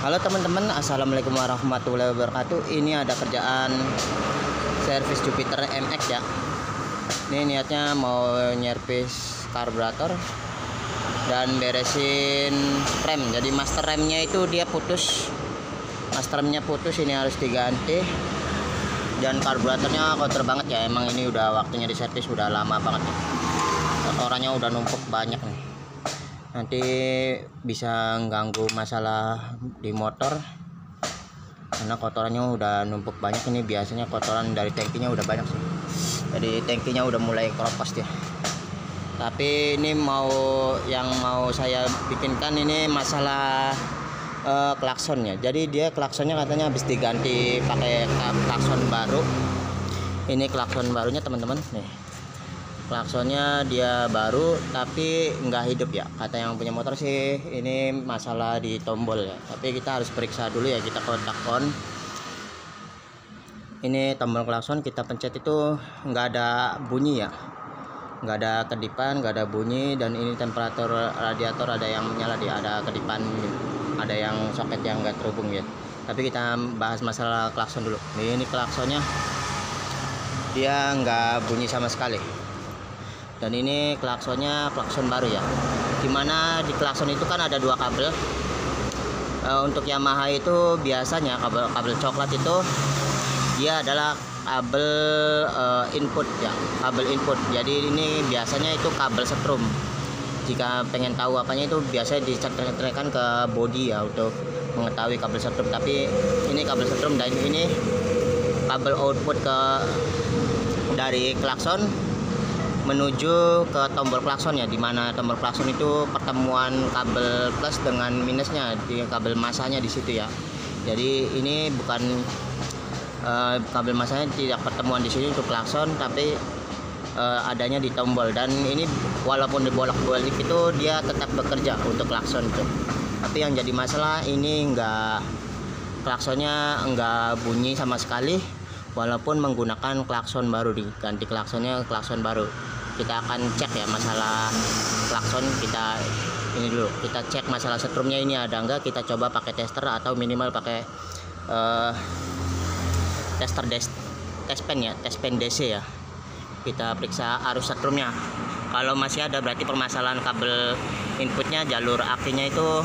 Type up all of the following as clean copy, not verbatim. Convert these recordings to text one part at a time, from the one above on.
Halo teman-teman, assalamualaikum warahmatullahi wabarakatuh. Ini ada kerjaan servis Jupiter MX ya. Ini niatnya mau nyervis karburator dan beresin rem. Jadi master remnya itu dia putus, master remnya putus, ini harus diganti. Dan karburatornya kotor banget ya. Emang ini udah waktunya diservis, udah lama banget ya. Kotorannya udah numpuk banyak nih. Nanti bisa ganggu masalah di motor karena kotorannya udah numpuk banyak. Ini biasanya kotoran dari tangkinya udah banyak sih, jadi tangkinya udah mulai keropos ya. Tapi ini yang mau saya bikinkan ini masalah klaksonnya. Jadi dia klaksonnya katanya habis diganti pakai klakson baru. Ini klakson barunya teman-teman nih. Klaksonnya dia baru tapi nggak hidup ya, kata yang punya motor sih. Ini masalah di tombol ya, tapi kita harus periksa dulu ya. Kita kontak on, ini tombol klakson kita pencet itu nggak ada bunyi ya, nggak ada kedipan, nggak ada bunyi. Dan ini temperatur radiator ada yang menyala dia, ada kedipan, ada yang soket yang nggak terhubung ya. Tapi kita bahas masalah klakson dulu. Ini klaksonnya dia nggak bunyi sama sekali. Dan ini klaksonnya klakson baru ya, dimana di klakson itu kan ada dua kabel. Untuk Yamaha itu biasanya kabel coklat itu dia adalah kabel input ya, kabel input. Jadi ini biasanya itu kabel setrum. Jika pengen tahu apanya itu biasanya dicentrekkan ke bodi ya untuk mengetahui kabel setrum. Tapi ini kabel setrum, dan ini kabel output dari klakson menuju ke tombol klakson ya, dimana tombol klakson itu pertemuan kabel plus dengan minusnya di kabel masanya di situ ya. Jadi ini bukan kabel masanya tidak pertemuan di sini untuk klakson, tapi adanya di tombol. Dan ini walaupun dibolak-balik itu dia tetap bekerja untuk klakson itu. Tapi yang jadi masalah ini klaksonnya enggak bunyi sama sekali, walaupun menggunakan klakson baru, diganti klaksonnya klakson baru. Kita akan cek ya masalah klakson. Kita ini dulu, kita cek masalah setrumnya ini ada enggak. Kita coba pakai tester atau minimal pakai tester test pen DC ya. Kita periksa arus setrumnya. Kalau masih ada berarti permasalahan kabel inputnya, jalur akinya itu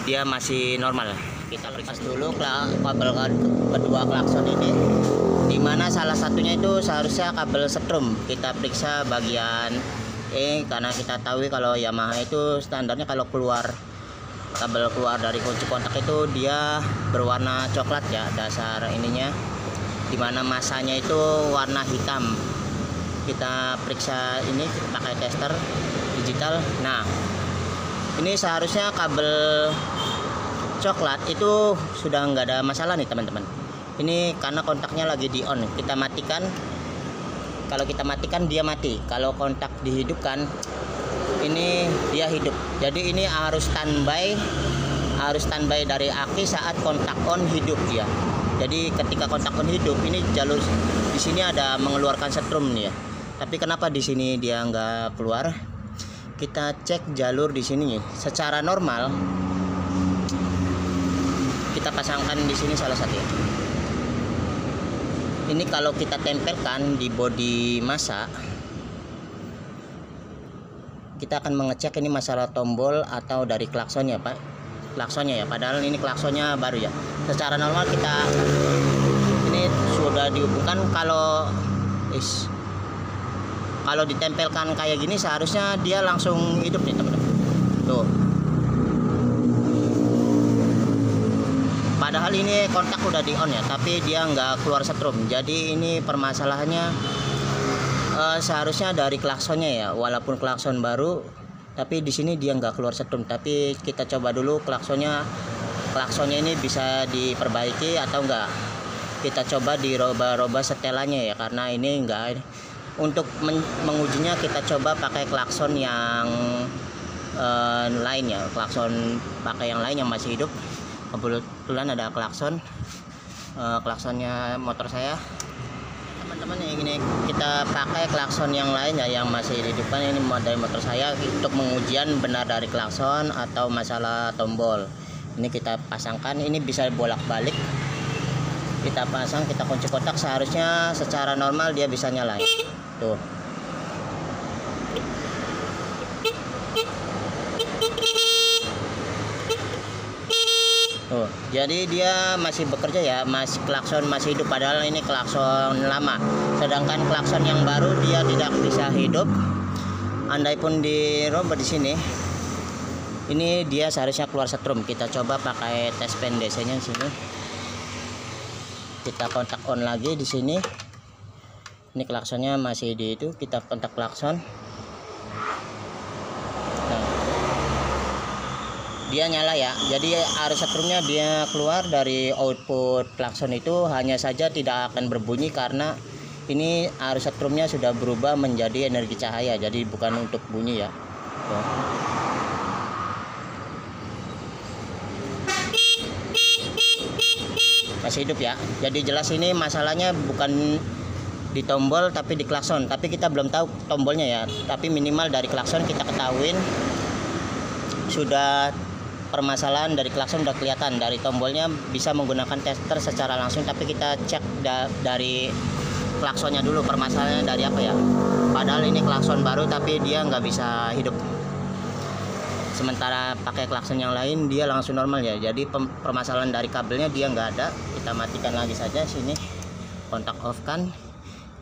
dia masih normal. Kita periksa dulu kabel kedua klakson ini, dimana salah satunya itu seharusnya kabel setrum. Kita periksa bagian karena kita tahu kalau Yamaha itu standarnya kalau kabel keluar dari kunci kontak itu dia berwarna coklat ya dasar ininya, dimana masanya itu warna hitam. Kita periksa ini pakai tester digital. Nah, ini seharusnya kabel coklat itu sudah nggak ada masalah nih teman-teman. Ini karena kontaknya lagi di on, kita matikan. Kalau kita matikan dia mati, kalau kontak dihidupkan ini dia hidup. Jadi ini harus standby dari aki saat kontak on hidup ya. Jadi ketika kontak on hidup, ini jalur di sini ada mengeluarkan setrum nih ya. Tapi kenapa di sini dia nggak keluar? Kita cek jalur di sini nih. Secara normal kita pasangkan di sini salah satu ya. Ini kalau kita tempelkan di bodi masa, kita akan mengecek ini masalah tombol atau dari klaksonnya Pak. Klaksonnya ya, padahal ini klaksonnya baru ya. Secara normal kita ini sudah dihubungkan. Kalau ditempelkan kayak gini seharusnya dia langsung hidup nih teman-teman. Tuh. Padahal ini kontak udah di on ya, tapi dia nggak keluar setrum. Jadi ini permasalahannya seharusnya dari klaksonnya ya, walaupun klakson baru, tapi di sini dia nggak keluar setrum. Tapi kita coba dulu klaksonnya ini bisa diperbaiki atau enggak. Kita coba diroba-roba setelannya ya, karena ini enggak. Untuk mengujinya kita coba pakai klakson yang lain ya, klakson pakai yang lain yang masih hidup. Kebetulan ada klaksonnya motor saya teman-teman ya. Ini kita pakai klakson yang lain ya, yang masih di depan. Ini dari motor saya untuk pengujian benar dari klakson atau masalah tombol. Ini kita pasangkan, ini bisa bolak-balik. Kita pasang, kita kunci kotak, seharusnya secara normal dia bisa nyala ya. Tuh. Tuh, jadi dia masih bekerja ya, masih klakson masih hidup, padahal ini klakson lama. Sedangkan klakson yang baru dia tidak bisa hidup. Andai pun dirobot di sini, ini dia seharusnya keluar setrum. Kita coba pakai tes pen DC-nya di sini. Kita kontak on lagi di sini. Ini klaksonnya masih di itu, kita kontak klakson. Nah, dia nyala ya. Jadi arus setrumnya dia keluar dari output klakson itu, hanya saja tidak akan berbunyi karena ini arus setrumnya sudah berubah menjadi energi cahaya. Jadi bukan untuk bunyi ya. Tuh. Masih hidup ya. Jadi jelas ini masalahnya bukan di tombol tapi di klakson, tapi kita belum tahu tombolnya ya. Tapi minimal dari klakson kita ketahuin sudah permasalahan dari klakson udah kelihatan. Dari tombolnya bisa menggunakan tester secara langsung, tapi kita cek dari klaksonnya dulu permasalahannya dari apa ya. Padahal ini klakson baru tapi dia nggak bisa hidup. Sementara pakai klakson yang lain dia langsung normal ya. Jadi permasalahan dari kabelnya dia nggak ada. Kita matikan lagi saja sini, kontak off kan.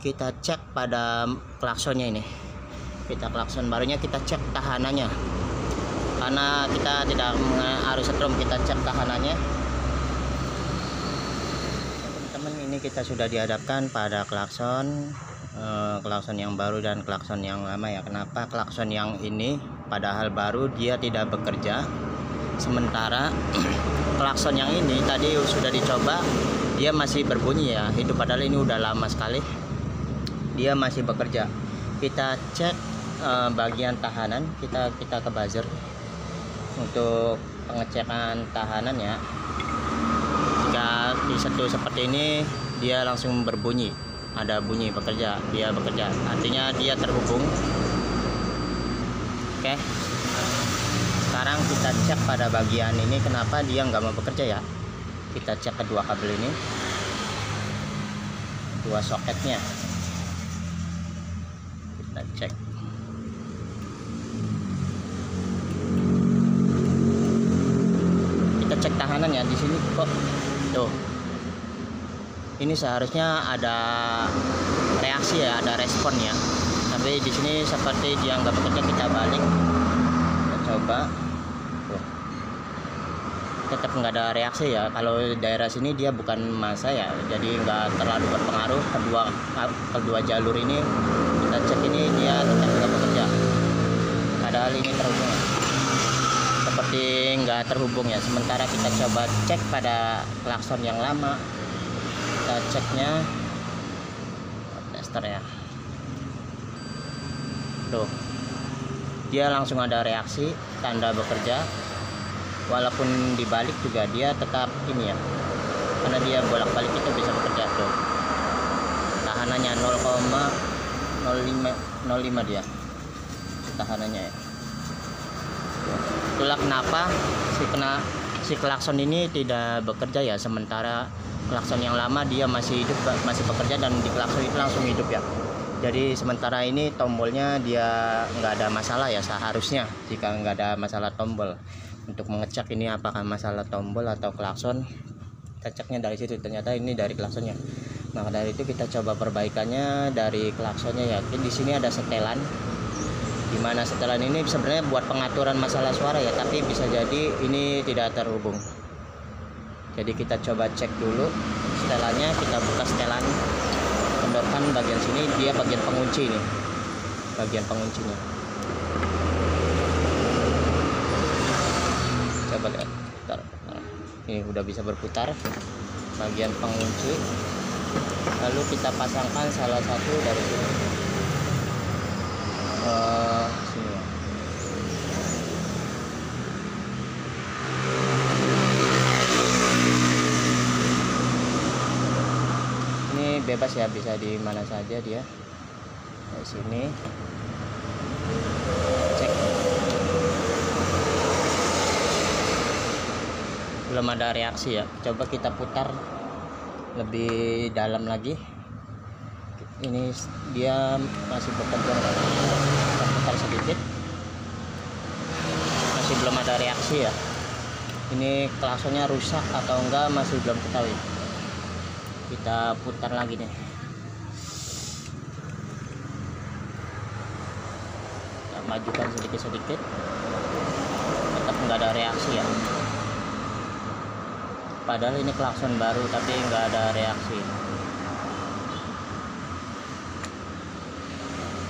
Kita cek pada klaksonnya ini. Kita klakson barunya kita cek tahanannya. Karena kita tidak arus setrum, kita cek tahanannya. Teman-teman, ini kita sudah dihadapkan pada klakson yang baru dan klakson yang lama ya. Kenapa klakson yang ini padahal baru dia tidak bekerja, sementara klakson yang ini tadi sudah dicoba dia masih berbunyi ya, hidup, padahal ini udah lama sekali dia masih bekerja. Kita cek bagian tahanan, kita ke buzzer untuk pengecekan tahanan ya. Jika disentuh seperti ini dia langsung berbunyi, ada bunyi bekerja, dia bekerja, artinya dia terhubung. Oke, sekarang kita cek pada bagian ini kenapa dia nggak mau bekerja ya. Kita cek kedua kabel ini, dua soketnya kita cek. Kita cek tahanan ya, di sini kok tuh ini seharusnya ada reaksi ya, ada respon ya, tapi di sini seperti dia nggak bekerja. Kita balik, kita coba, tetap nggak ada reaksi ya. Kalau daerah sini dia bukan massa ya, jadi nggak terlalu berpengaruh. Kedua jalur ini kita cek, ini dia tetap nggak bekerja, padahal ini terhubung seperti nggak terhubung ya. Sementara kita coba cek pada klakson yang lama, kita ceknya tester ya, tuh dia langsung ada reaksi tanda bekerja. Walaupun dibalik juga dia tetap ini ya, karena dia bolak-balik itu bisa bekerja. Tuh tahanannya 0,05 dia tahanannya ya. Itulah kenapa si klakson ini tidak bekerja ya, sementara klakson yang lama dia masih hidup, masih bekerja, dan di klakson itu langsung hidup ya. Jadi sementara ini tombolnya dia nggak ada masalah ya, seharusnya jika nggak ada masalah tombol. Untuk mengecek ini apakah masalah tombol atau klakson, kita ceknya dari situ, ternyata ini dari klaksonnya. Maka dari itu kita coba perbaikannya dari klaksonnya ya. Di sini ada setelan, dimana setelan ini sebenarnya buat pengaturan masalah suara ya, tapi bisa jadi ini tidak terhubung. Jadi kita coba cek dulu setelannya. Kita buka setelan, kendorkan bagian sini, dia bagian pengunci nih, bagian penguncinya. Coba lihat, ini udah bisa berputar bagian pengunci. Lalu kita pasangkan salah satu dari sini, sini. Ini bebas ya, bisa di mana saja dia. Dari sini cek. belum ada reaksi ya. Coba kita putar lebih dalam lagi. Ini dia masih bekerja. Kita putar sedikit, masih belum ada reaksi ya. Ini klaksonnya rusak atau enggak masih belum ketahui. Kita putar lagi nih. Kita majukan sedikit-sedikit, tetap enggak ada reaksi ya. Padahal ini klakson baru tapi nggak ada reaksi.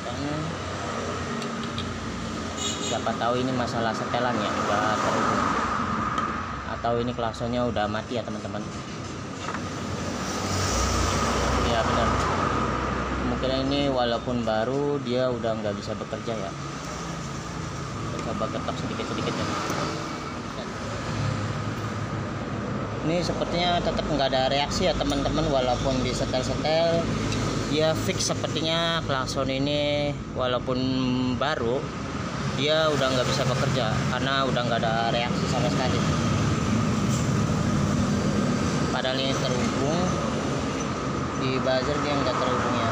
Dan siapa tahu ini masalah setelan ya, nggak terhubung. Atau ini klaksonnya udah mati ya teman-teman. Ya benar. Kemungkinan ini walaupun baru dia udah nggak bisa bekerja ya. Kita coba ketok sedikit-sedikit ya. Ini sepertinya tetap nggak ada reaksi ya teman-teman, walaupun di setel-setel dia fix. Sepertinya klakson ini walaupun baru dia udah nggak bisa bekerja karena udah nggak ada reaksi sama sekali. Padahal ini terhubung, di buzzer dia nggak terhubung ya,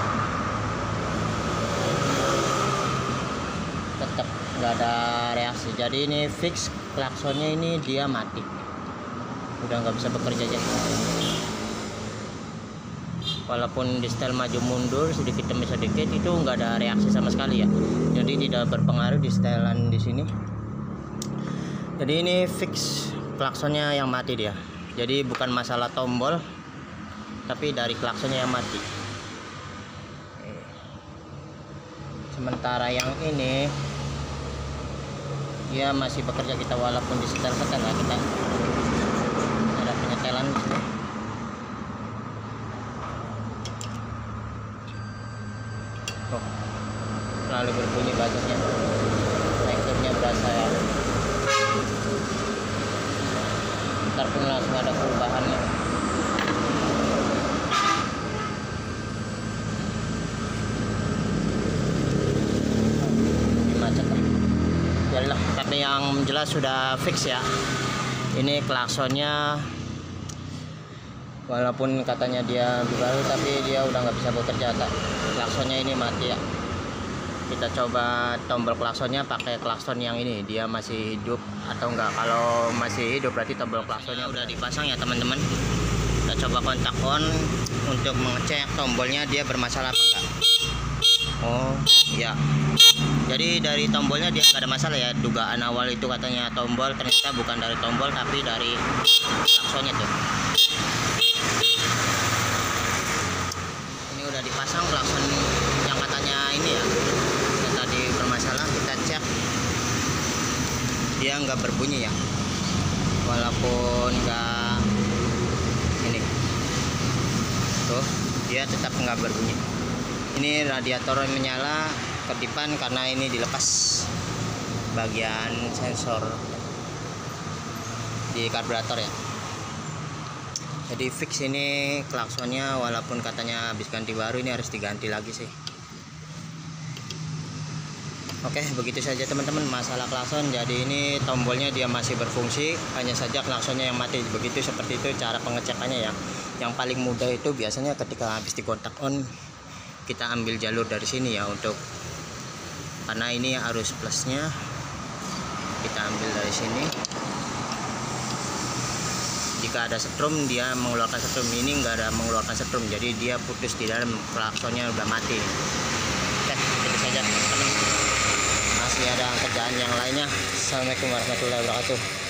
tetap nggak ada reaksi. Jadi ini fix klaksonnya ini dia mati, udah nggak bisa bekerja aja. Walaupun di setel maju mundur sedikit demi sedikit itu nggak ada reaksi sama sekali ya, jadi tidak berpengaruh di setelan di sini. Jadi ini fix klaksonnya yang mati dia, jadi bukan masalah tombol tapi dari klaksonnya yang mati. Sementara yang ini dia masih bekerja, kita walaupun di setel-setel ya, kita penyetelan di sini. Oh, lalu berbunyi buzzernya, teksturnya berasa ya. Ntar pun langsung ada perubahannya. Ini macet lah. Jadilah, tapi yang jelas sudah fix ya. Ini klaksonnya walaupun katanya dia baru tapi dia udah nggak bisa bekerja. Klaksonnya ini mati ya. Kita coba tombol klaksonnya pakai klakson yang ini, dia masih hidup atau enggak. Kalau masih hidup berarti tombol klaksonnya udah dipasang ya teman-teman. Kita coba kontak on untuk mengecek tombolnya dia bermasalah apa enggak. Oh ya, jadi dari tombolnya dia nggak ada masalah ya. Dugaan awal itu katanya tombol, ternyata bukan dari tombol tapi dari klaksonnya tuh. Ini udah dipasang klakson yang katanya ini ya, yang tadi bermasalah. Kita cek dia nggak berbunyi ya, walaupun nggak ini tuh, dia tetap nggak berbunyi. Ini radiator menyala kedipan karena ini dilepas bagian sensor di karburator ya. Jadi fix ini klaksonnya, walaupun katanya habis ganti baru, ini harus diganti lagi sih. Oke, begitu saja teman-teman masalah klakson. Jadi ini tombolnya dia masih berfungsi, hanya saja klaksonnya yang mati. Begitu, seperti itu cara pengecekannya ya. Yang paling mudah itu biasanya ketika habis dikontak on, kita ambil jalur dari sini ya, untuk karena ini arus plusnya kita ambil dari sini. Jika ada setrum dia mengeluarkan setrum, ini enggak ada mengeluarkan setrum, jadi dia putus di dalam, klaksonnya udah mati. Oke, itu saja teman-teman. Masih ada kerjaan yang lainnya. Assalamualaikum warahmatullahi wabarakatuh.